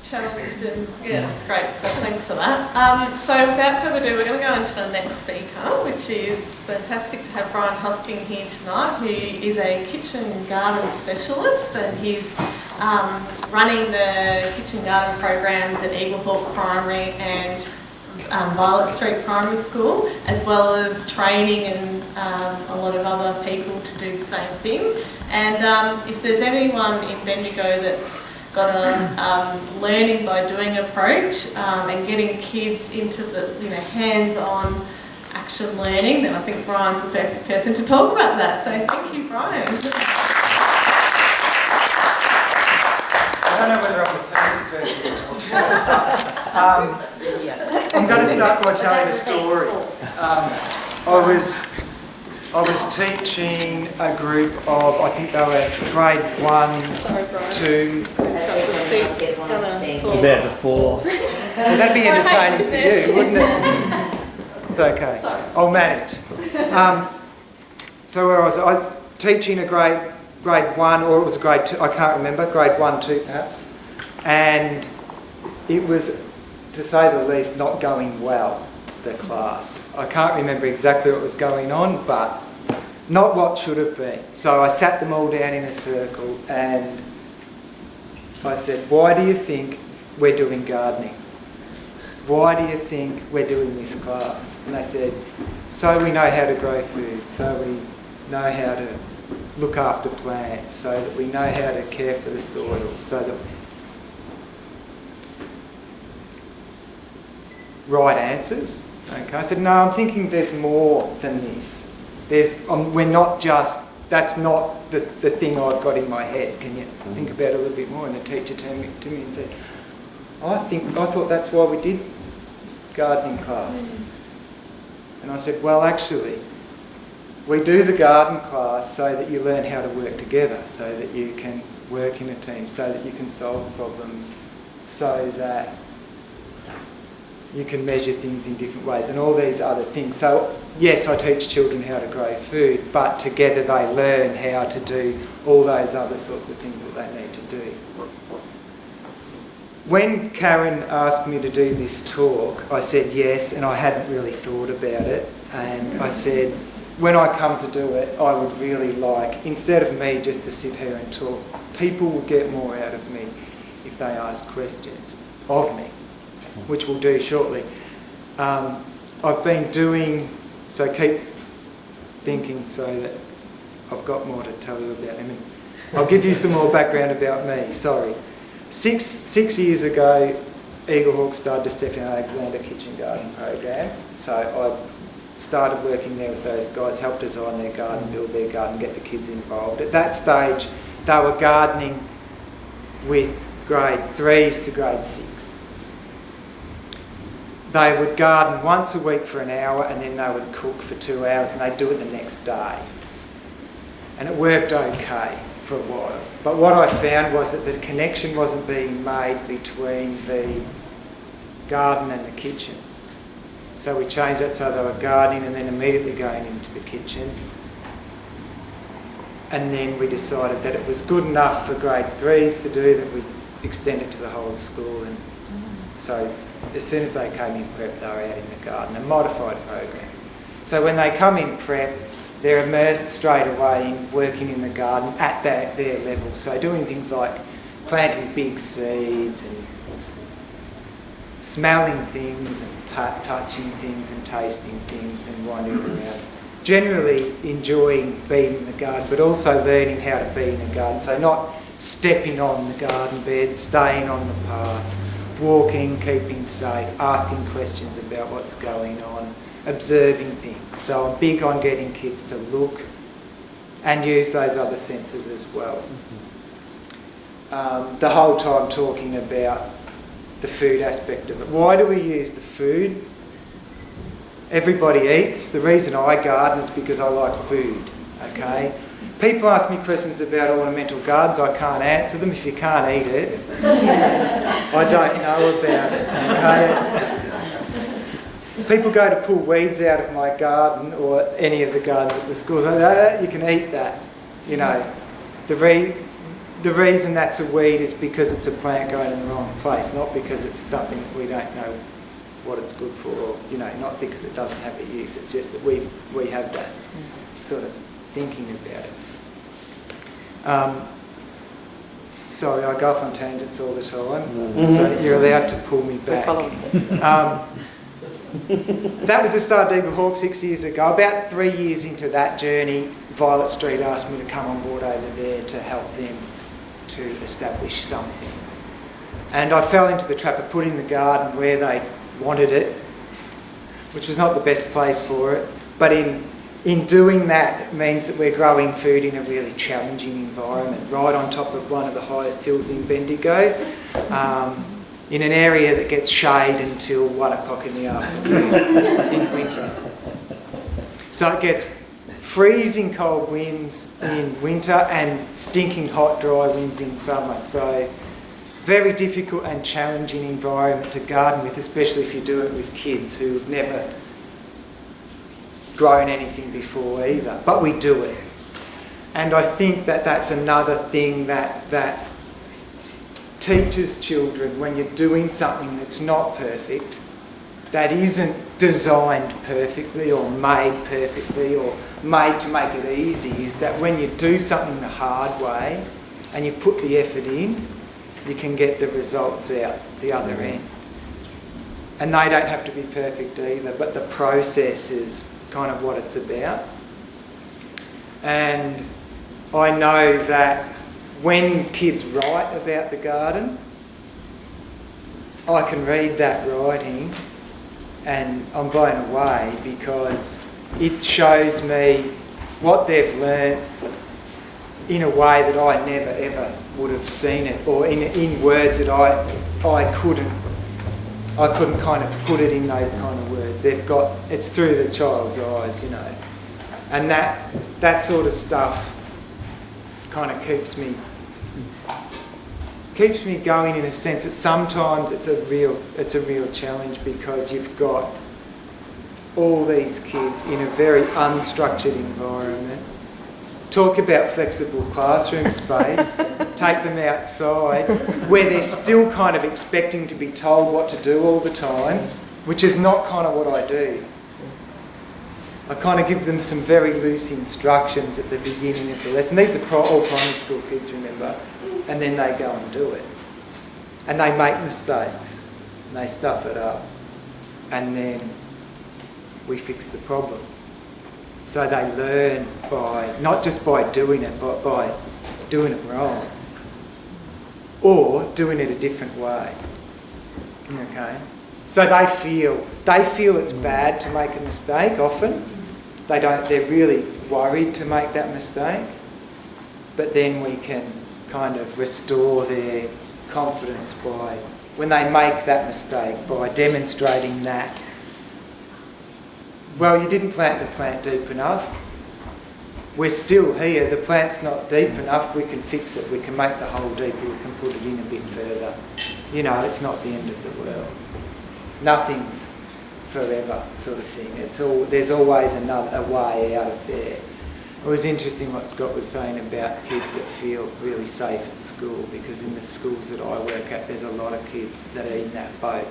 challenged and yeah, it's great stuff. Thanks for that. So without further ado, we're going to go into our next speaker, which is fantastic to have Brian Hosking here tonight, who is a kitchen garden specialist, and he's running the kitchen garden programs at Eaglehawk Primary and Violet Street Primary School, as well as training and a lot of other people to do the same thing. And if there's anyone in Bendigo that's got a learning by doing approach and getting kids into the hands-on action learning, then I think Brian's the perfect person to talk about that. So thank you, Brian. I don't know whether I'm the perfect person to talk about. I'm going to start by telling a story. I was teaching a group of, I think they were grade 1, 2. About the 4. Well, that'd be entertaining for you, wouldn't it? It's okay. I'll manage. So where was I? Teaching a grade 1, or it was a grade 2, I can't remember, grade 1, 2 perhaps. And it was, to say the least, not going well, the class. I can't remember exactly what was going on, but not what should have been. So I sat them all down in a circle and I said, why do you think we're doing gardening? Why do you think we're doing this class? And they said, so we know how to grow food, so we know how to look after plants, so that we know how to care for the soil, so that right answers. Okay, I said, no, I'm thinking there's more than this. We're not just, that's not the thing I've got in my head. Can you think about it a little bit more? And the teacher turned to me and said, I thought that's why we did gardening class. And I said, well, actually, we do the garden class so that you learn how to work together, so that you can work in a team, so that you can solve problems, so that you can measure things in different ways and all these other things. So yes, I teach children how to grow food, but together they learn how to do all those other sorts of things that they need to do. When Karen asked me to do this talk, I said yes, and I hadn't really thought about it. And I said, when I come to do it, I would really like, instead of me just to sit here and talk, people will get more out of me if they ask questions of me, which we'll do shortly. I've been doing, so keep thinking so that I've got more to tell you about. I'll give you some more background about me, sorry. Six years ago, Eaglehawk started the Stephen Alexander Kitchen Garden program. So I started working there with those guys, helped design their garden, build their garden, get the kids involved. At that stage, they were gardening with grade 3s to grade 6. They would garden once a week for an hour and then they would cook for 2 hours and they'd do it the next day. And it worked okay for a while. But what I found was that the connection wasn't being made between the garden and the kitchen. So we changed that so they were gardening and then immediately going into the kitchen. And then we decided that it was good enough for grade 3s to do that we extend it to the whole school. And so as soon as they came in prep, they were out in the garden, a modified program. So when they come in prep, they're immersed straight away in working in the garden at their level. So doing things like planting big seeds and smelling things and touching things and tasting things and wandering around. Generally enjoying being in the garden, but also learning how to be in a garden. So not stepping on the garden bed, staying on the path, walking, keeping safe, asking questions about what's going on, observing things. So I'm big on getting kids to look and use those other senses as well. The whole time talking about the food aspect of it. Why do we use the food? Everybody eats. The reason I garden is because I like food, okay? People ask me questions about ornamental gardens. I can't answer them. If you can't eat it, I don't know about it, okay? People go to pull weeds out of my garden or any of the gardens at the schools. You can eat that, you know. the reason that's a weed is because it's a plant going in the wrong place, not because it's something that we don't know what it's good for, or, you know, not because it doesn't have a use. It's just that we have that sort of thinking about it. Sorry, I go off on tangents all the time, so you're allowed to pull me back. That was the start of Deeper Hawk 6 years ago. About 3 years into that journey, Violet Street asked me to come on board over there to help them to establish something. And I fell into the trap of putting the garden where they wanted it, which was not the best place for it. But in doing that, it means that we're growing food in a really challenging environment, right on top of one of the highest hills in Bendigo, in an area that gets shade until 1 o'clock in the afternoon in winter. So it gets freezing cold winds in winter and stinking hot dry winds in summer. So very difficult and challenging environment to garden with, especially if you do it with kids who've never grown anything before either. But we do it. And I think that that's another thing that teaches children, when you're doing something that's not perfect, that isn't designed perfectly or made perfectly or made to make it easy, is that when you do something the hard way and you put the effort in, you can get the results out the other end. And they don't have to be perfect either, but the process is kind of what it's about. And I know that when kids write about the garden, I can read that writing and I'm blown away, because it shows me what they've learnt in a way that I never ever would have seen it, or in words that I couldn't kind of put it in those kind of words. It's through the child's eyes, you know. And that sort of stuff kind of keeps me going, in a sense that sometimes it's a real challenge, because you've got all these kids in a very unstructured environment. Talk about flexible classroom space, take them outside, where they're still kind of expecting to be told what to do all the time, which is not kind of what I do. I kind of give them some very loose instructions at the beginning of the lesson. These are all primary school kids, remember, and then they go and do it. And they make mistakes, and they stuff it up, and then we fix the problem. So they learn by, not just by doing it, but by doing it wrong, or doing it a different way. Okay? So they feel it's bad to make a mistake often. They're really worried to make that mistake. But then we can kind of restore their confidence by, when they make that mistake, by demonstrating that, well, you didn't plant the plant deep enough. We're still here. The plant's not deep enough. We can fix it. We can make the hole deeper. We can put it in a bit further. You know, it's not the end of the world. Nothing's forever, sort of thing. There's always a way out of there. It was interesting what Scott was saying about kids that feel really safe at school, because in the schools that I work at, there's a lot of kids that are in that boat.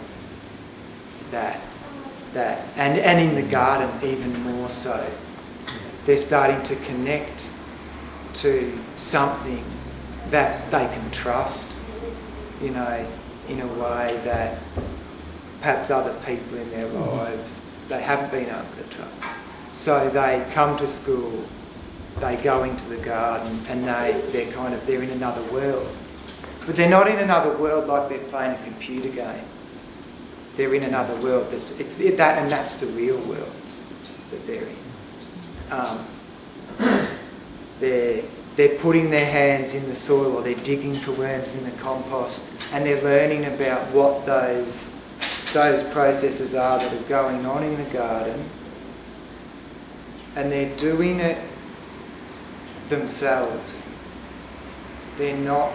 And in the garden even more so. They're starting to connect to something that they can trust, you know, in a way that perhaps other people in their lives, they haven't been able to trust. So they come to school, they go into the garden, and they're in another world. But they're not in another world like they're playing a computer game. They're in another world and that's the real world that they're in. They're putting their hands in the soil, or they're digging for worms in the compost, and they're learning about what those processes are that are going on in the garden, and they're doing it themselves. They're not.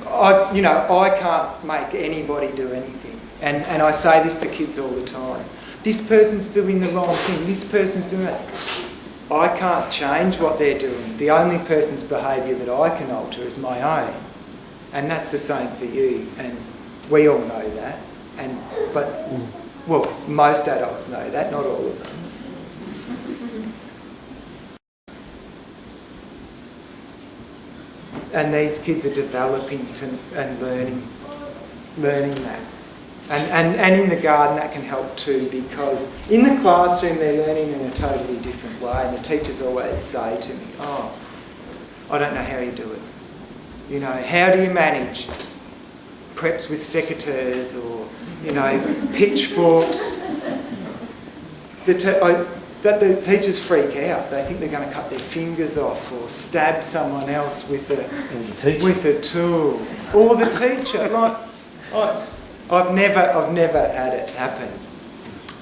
I can't make anybody do anything. And I say this to kids all the time. This person's doing the wrong thing. This person's doing it. I can't change what they're doing. The only person's behaviour that I can alter is my own. And that's the same for you. And we all know that. But most adults know that, not all of them. And these kids are developing and learning that. And in the garden that can help too, because in the classroom they're learning in a totally different way, and the teachers always say to me, "Oh, I don't know how you do it. You know, how do you manage preps with secateurs or, you know, pitchforks?" The teachers freak out. They think they're going to cut their fingers off or stab someone else with a tool. Or the teacher. I've never had it happen.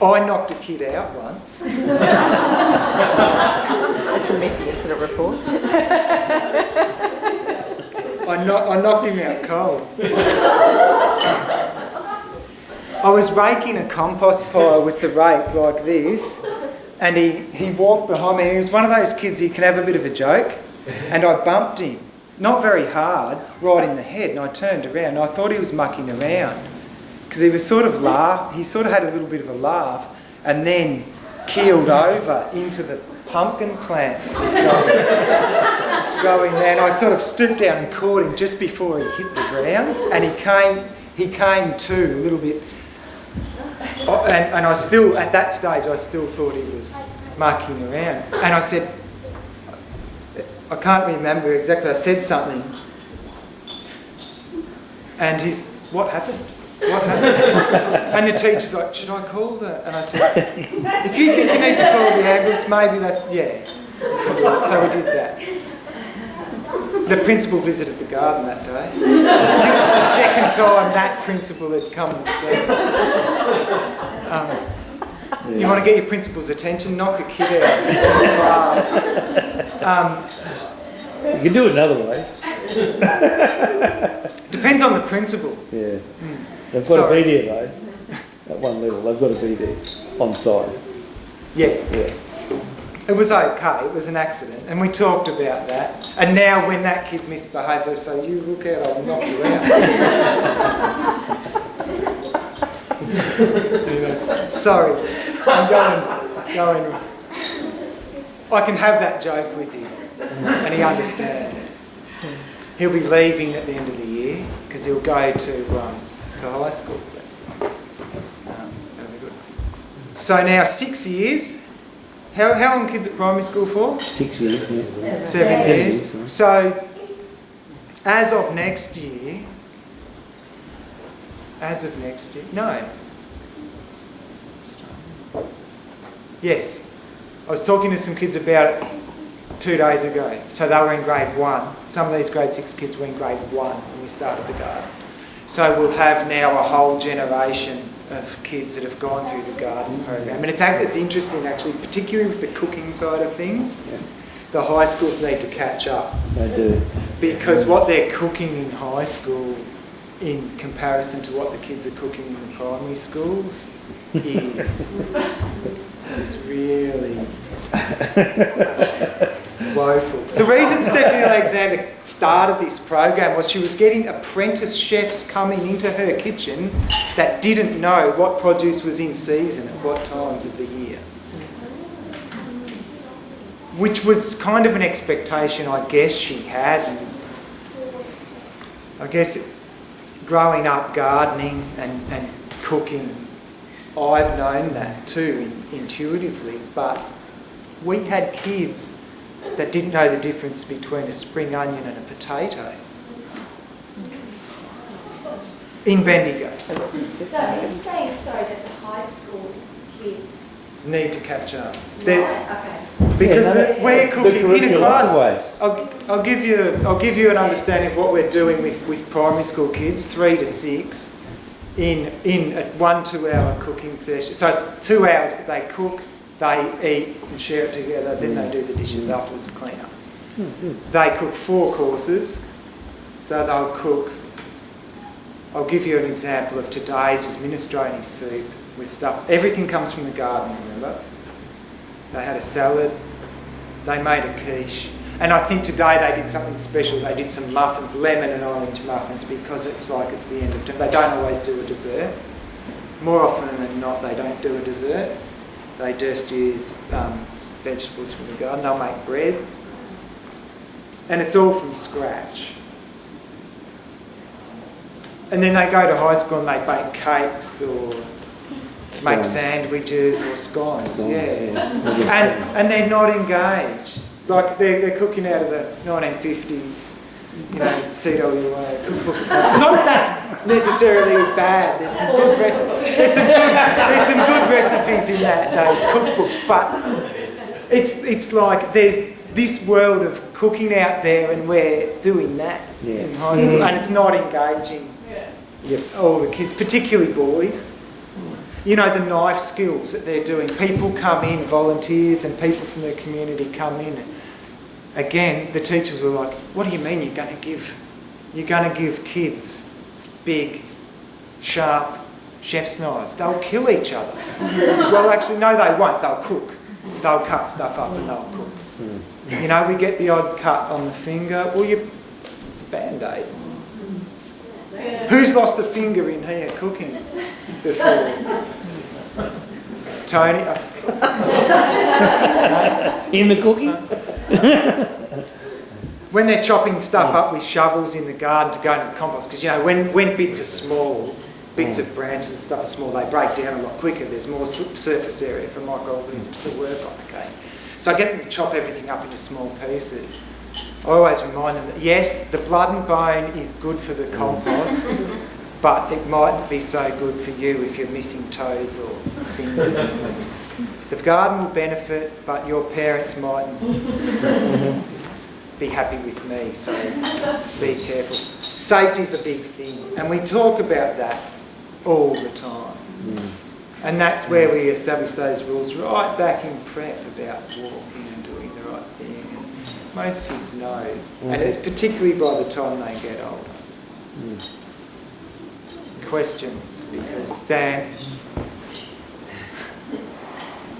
I knocked a kid out once. It's a messy incident report. I knocked him out cold. I was raking a compost pile with the rake like this, and he walked behind me. He was one of those kids, he can have a bit of a joke, and I bumped him, not very hard, right in the head, and I turned around and I thought he was mucking around, because he was sort of he sort of had a little bit of a laugh, and then keeled over into the pumpkin plant that was going there, and I sort of stooped down and caught him just before he hit the ground, and he came to a little bit. And I still, at that stage, I still thought he was mucking around. And I said, I can't remember exactly, I said something. And what happened? What happened? And the teacher's like, should I call the... And I said, if you think you need to call the ambulance, maybe that's... Yeah. So we did that. The principal visited the garden that day. I think it was the second time that principal had come and seen. You want to get your principal's attention? Knock a kid out of class. You can do it another way. Depends on the principal. Yeah. They've got to be there though. At one level, they've got to be there on site. Yeah. Yeah. It was okay, it was an accident, and we talked about that. And now when that kid misbehaves, I say, you look out, I'll knock you out. He goes, sorry, I'm going. I can have that joke with him, and he understands. He'll be leaving at the end of the year, because he'll go to high school. That'll be good. So now 6 years. How long are kids at primary school for? 6 years, yeah. 7 years. So, as of next year, no. Yes, I was talking to some kids about it 2 days ago. So they were in grade 1. Some of these grade 6 kids were in grade 1 when we started the garden. So we'll have now a whole generation of kids that have gone through the garden program. And it's interesting actually, particularly with the cooking side of things. Yeah. The high schools need to catch up. They do. Because what they're cooking in high school in comparison to what the kids are cooking in the primary schools is really woeful. The reason Stephanie Alexander started this program was she was getting apprentice chefs coming into her kitchen that didn't know what produce was in season at what times of the year. Which was kind of an expectation I guess she had. And I guess growing up gardening and cooking, I've known that too intuitively, but we had kids that didn't know the difference between a spring onion and a potato in Bendigo. So are you saying, sorry, that the high school kids need to catch up? Okay. Because we're cooking in a class. I'll give you an understanding of what we're doing with primary school kids, 3 to 6, in a 1-2 hour cooking session. So it's 2 hours, but they cook, they eat and share it together, then they do the dishes afterwards and clean up. They cook 4 courses, so they'll cook, I'll give you an example of today's was minestrone soup with stuff, everything comes from the garden, remember? They had a salad, They made a quiche. And I think today they did something special. They did some muffins, lemon and orange muffins, because it's like it's the end of term. They don't always do a dessert. More often than not, they don't do a dessert. They just use vegetables from the garden. They'll make bread. And it's all from scratch. And then they go to high school and they bake cakes or make sandwiches or scones. Yeah. And they're not engaged. Like they're cooking out of the 1950s, you know, CWA cookbook. Not that that's necessarily bad. There's some good recipes in those cookbooks, but it's like there's this world of cooking out there, and we're doing that in high school, and it's not engaging all the kids, particularly boys. You know, the knife skills that they're doing. People come in, volunteers and people from the community come in. Again, the teachers were like, what do you mean you're going to give kids big, sharp chef's knives? They'll kill each other. Well, actually, no, they won't. They'll cook. They'll cut stuff up and they'll cook. You know, we get the odd cut on the finger. Well, it's a Band-Aid. Who's lost a finger in here cooking before? Tony? In the cooking? When they're chopping stuff up with shovels in the garden to go into the compost, because, you know, when bits are small, bits of branches and stuff are small, they break down a lot quicker. There's more surface area for microorganisms to work on, okay? So I get them to chop everything up into small pieces. I always remind them that, yes, the blood and bone is good for the compost, but it mightn't be so good for you if you're missing toes or fingers. The garden will benefit, but your parents mightn't be happy with me, so be careful. Safety's a big thing, and we talk about that all the time. And that's where we establish those rules right back in prep about walking and doing the right thing. And most kids know, and it's particularly by the time they get older. Questions, because Dan...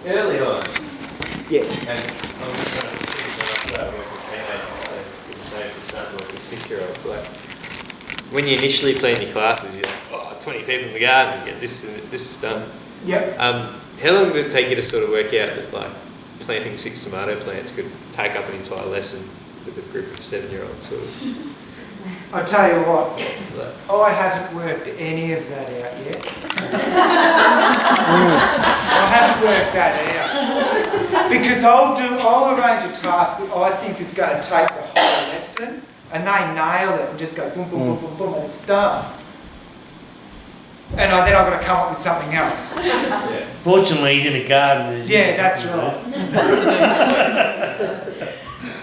Early on, Yes. and I'm just trying to start working with teenagers, so the same for starting working with 6-year-olds. Like, when you initially plan your classes, you're like, 20 people in the garden, you get this and this done. Yep. How long did it take you to sort of work out that, like, planting 6 tomato plants could take up an entire lesson with a group of 7-year-olds, sort of? I tell you what, I haven't worked any of that out yet. I haven't worked that out. Because I'll arrange a task that I think is going to take the whole lesson, and they nail it and just go boom, boom, boom, boom, boom, and it's done. And then I've got to come up with something else. Yeah. Fortunately, he's in a garden. Yeah, that's right.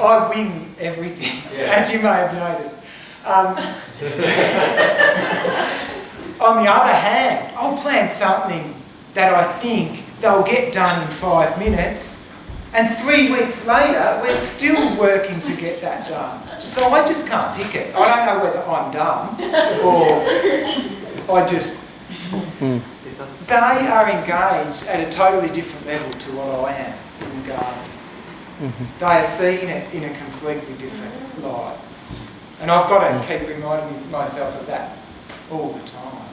I wing everything, as you may have noticed. On the other hand, I'll plan something that I think they'll get done in 5 minutes, and 3 weeks later, we're still working to get that done. So I just can't pick it. I don't know whether I'm dumb or I just... They are engaged at a totally different level to what I am in the garden. They are seeing it in a completely different light. And I've got to keep reminding myself of that all the time.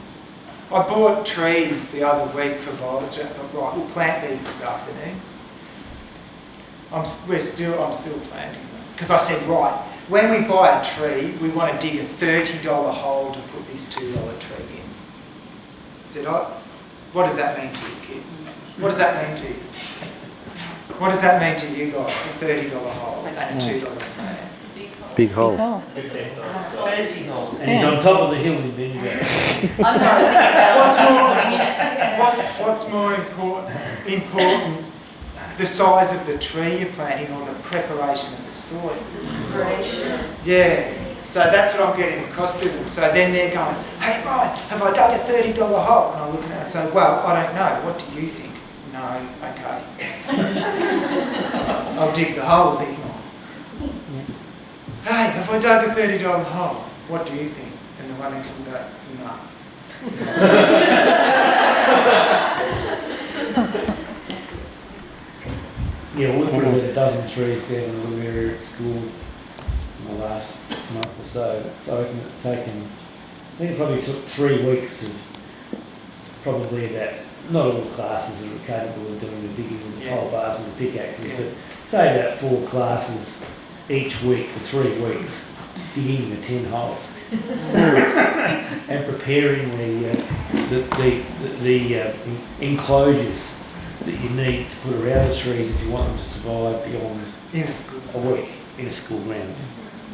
I bought trees the other week for violets. I thought, right, we'll plant these this afternoon. I'm still planting them. Because I said, right, when we buy a tree, we want to dig a $30 hole to put this $2 tree in. I said, what does that mean to you kids? What does that mean to you? What does that mean to you guys? A $30 hole and a $2 plant. Big hole. Fancy holes. And he's on top of the hill in Bendigo. What's more important, the size of the tree you're planting or the preparation of the soil? Yeah. So that's what I'm getting across to them. So then they're going, hey Brian, have I dug a $30 hole? And I'm looking at it and say, well, I don't know. What do you think? No, okay. I'll dig the hole a bit more. Hey, have I dug a $30 hole? What do you think? And the one next will go, no. Yeah, we'll put it where the dozen trees down in the little area at school in the last month or so. So I reckon it's taken, I think it probably took 3 weeks of probably about, not all classes are capable of doing the digging with the pole bars and the pickaxes, but say about 4 classes each week for 3 weeks, digging the 10 holes and preparing the enclosures that you need to put around the trees if you want them to survive beyond a week in a school ground,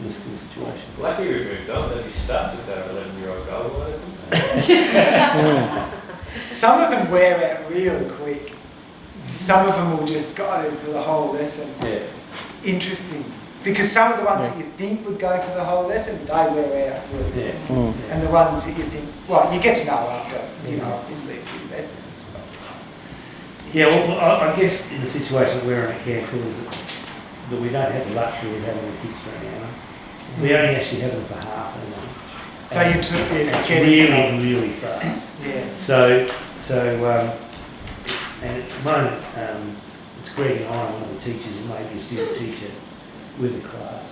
in a school situation. Lucky we moved on, they'd be stuck with that 11-year-old goal, isn't it? Some of them wear out really quick. Some of them will just go for the whole lesson. Yeah. It's interesting. Because some of the ones that you think would go for the whole lesson, they wear out really quick. Yeah. And the ones that you think, well, you get to know after, obviously a few lessons. Yeah, well, I guess in the situation we're in at Cancun is that we don't have the luxury of having the kids for an hour. We only actually have them for half an hour. So you took it it's really fast. Yeah. So and at the moment, it's Greg and I, one of the teachers, who may be a student teacher with the class.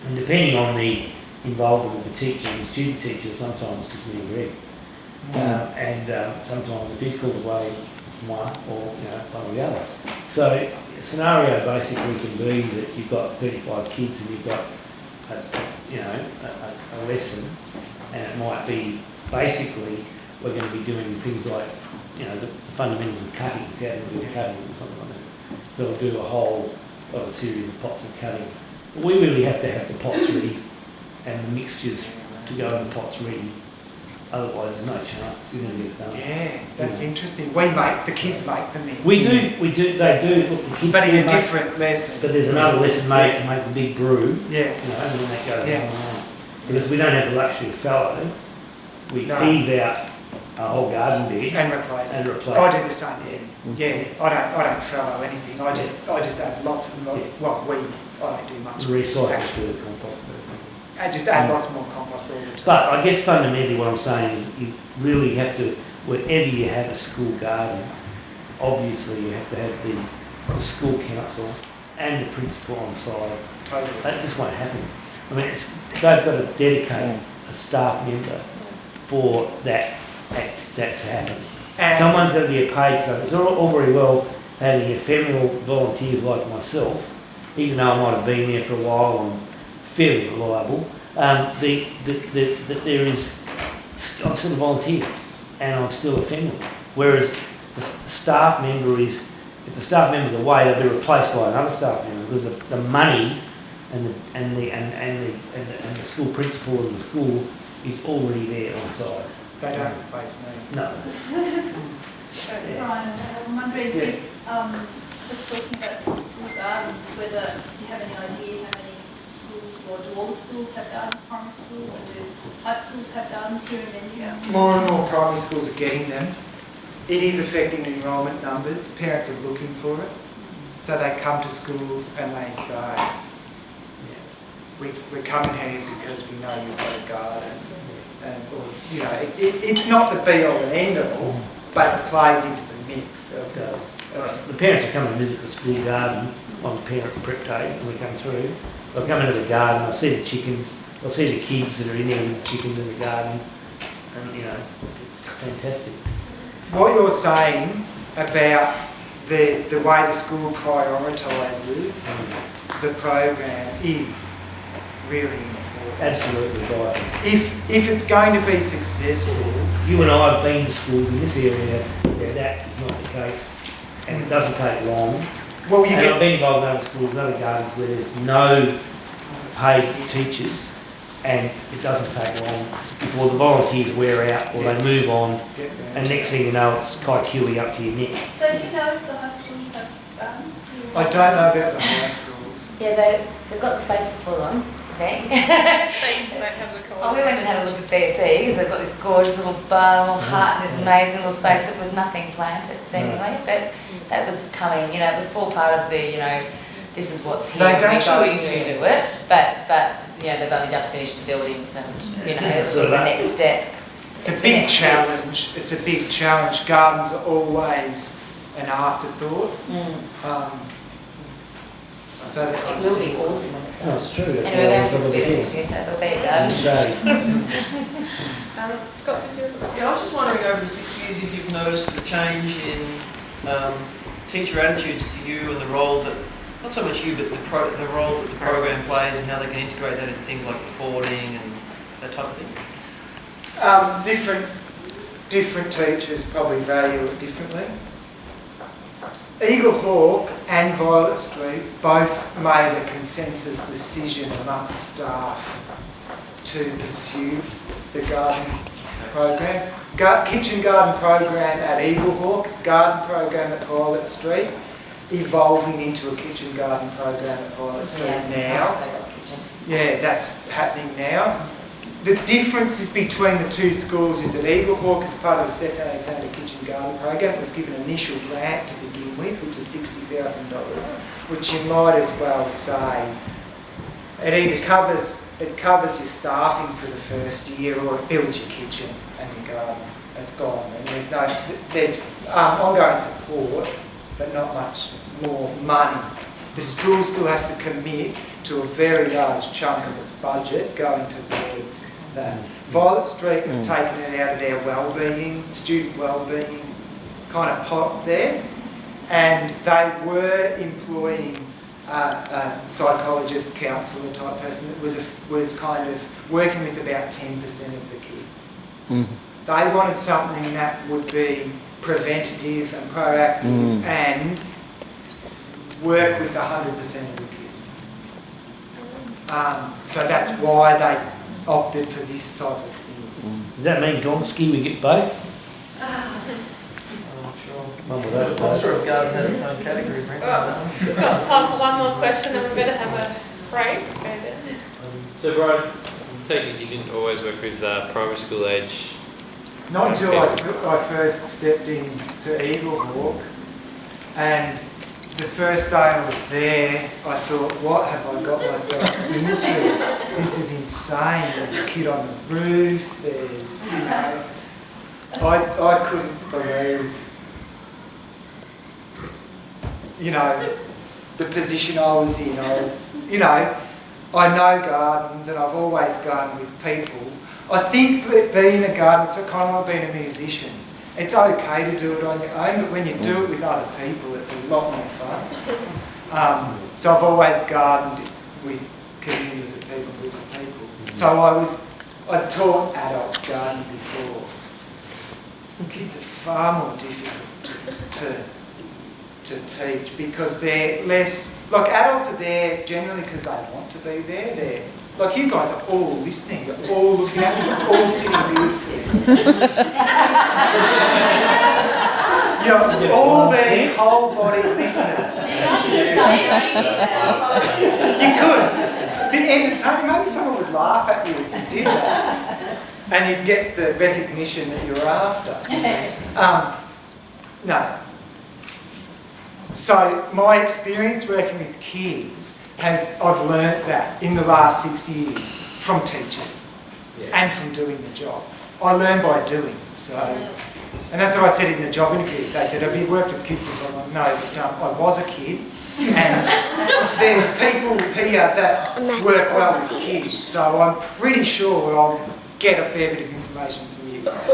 And depending on the involvement of the teacher and the student teacher, sometimes it's just me and Greg. Sometimes if he's called away, it's one or one or the other. So a scenario basically can be that you've got 35 kids and you've got a lesson, and it might be basically we're going to be doing things like the fundamentals of cutting, how to do cutting or something like that. So we'll do a series of pots of cuttings. But we really have to have the pots ready and the mixtures to go in the pots ready. Otherwise, there's no chance you're going to get it done. Yeah, that's interesting. The kids make the mix. We do, they do. Look, the kids but in a different lesson. But there's another lesson made to make the big brew. Yeah. And then that goes on and on. Because we don't have the luxury of fallow, we heave out a whole garden bed and replace it. I do the same thing. Yeah, I don't fallow anything. I just add lots and lots. Well, I don't do much. Recycle through the compost. I just add lots more compost all the time. But I guess fundamentally what I'm saying is you really have to, wherever you have a school garden, obviously you have to have the school council and the principal on side. Totally. That just won't happen. I mean, they've got to dedicate a staff member for that to happen. And Someone's got to be a paid staff. It's all very well having ephemeral volunteers like myself, even though I might have been there for a while and fairly reliable. There is, I'm still a volunteer and I'm still ephemeral. Whereas the staff member is, if the staff member's away, they'll be replaced by another staff member because the money and the school principal and the school is already there on side. they don't replace me. No. Brian, I'm wondering if, just talking about school gardens, whether you have any idea how many schools, or do all the schools have gardens, primary schools, or do high schools have gardens here in Bendigo? More and more primary schools are getting them. It is affecting enrolment numbers. Parents are looking for it. So they come to schools and they say, we're coming here because we know you've got a garden. It's not the be-all and end-all, but it plays into the mix. It does. The parents will come and visit the school garden on parent prep day when we come through. They'll come into the garden, they'll see the chickens, they'll see the kids that are in there with the chickens in the garden, and it's fantastic. What you're saying about the way the school prioritises the program is really important. Absolutely vital. If it's going to be successful, You and I have been to schools in this area where that is not the case, and it doesn't take long. well, you And I've get been involved in other schools, in other gardens where there's no paid teachers, and it doesn't take long before the volunteers wear out or they move on, and next thing you know, it's Kaikui up to your neck. So do you know if the high schools have gardens? I don't know about the high schools. Yeah, they've got the spaces for them, I think. Please don't have the call. Oh, we went and had a look at BSE because they've got this gorgeous little bar, little hut, and this amazing little space that was nothing planted seemingly, but that was coming, it was all part of the, this is what's here, They we're don't going show to you. do it, but they've only just finished the buildings and, it's So the that- next step. It's a big challenge. It's a big challenge. Gardens are always an afterthought. So that It will be awesome when it's No, done. it's true. That's Anyway, why we we've got have to the be beginning. finished, so it'll be done. Scott, did you have a Yeah, I was just wondering over the 6 years if you've noticed a change in teacher attitudes to you and the role that, not so much you, but the role that the program plays and how they can integrate that into things like reporting and that type of thing? Different teachers probably value it differently. Eagle Hawk and Violet Street both made a consensus decision amongst staff to pursue the garden program. Kitchen garden program at Eagle Hawk, garden program at Violet Street, evolving into a kitchen garden program at Violet Street now. Yeah, that's happening now. The differences between the two schools is that Eagle Hawk, as part of the Stephen Alexander Kitchen Garden Program, was given an initial grant to begin with, which is $60,000, which you might as well say it either covers your staffing for the first year, or it builds your kitchen and your garden. It's gone, and there's ongoing support, but not much more money. The school still has to commit to a very large chunk of its budget going towards that. Violet Street have taken it out of their wellbeing, student wellbeing kind of pot there, and they were employing a psychologist, counsellor type person that was kind of working with about 10% of the kids. They wanted something that would be preventative and proactive and work with 100% of the kids. So that's why they opted for this type of thing. Does that mean Gonski we get both? I'm not sure. Well, I'm not sure if garden has its own category for anything like that. Just got time for one more question and we're going to have a break. So Brian, I take it you didn't always work with primary school age? Not until I first stepped into Eagle Hawk, and the first day I was there, I thought, what have I got myself into? This is insane. There's a kid on the roof, there's, I couldn't believe, the position I was in. I know gardens and I've always gardened with people. I think being a gardener, it's kind of like being a musician. It's okay to do it on your own, but when you do it with other people, it's a lot more fun. So I've always gardened with communities of people, groups of people. So I taught adults gardening before. Kids are far more difficult to teach because they're less, like adults are there generally because they want to be there. They're, like you guys are all listening, you're all looking at me, you're all sitting beautifully. You're all being whole body listeners. You could be entertaining. Maybe someone would laugh at you if you did that, and you'd get the recognition that you're after. No. So my experience working with kids I've learnt that in the last 6 years from teachers and from doing the job. I learn by doing, so. And that's what I said in the job interview. They said, have you worked with kids before? I'm like, no, I was a kid. And there's people here that work well with kids, so I'm pretty sure I'll get a fair bit of information from you guys.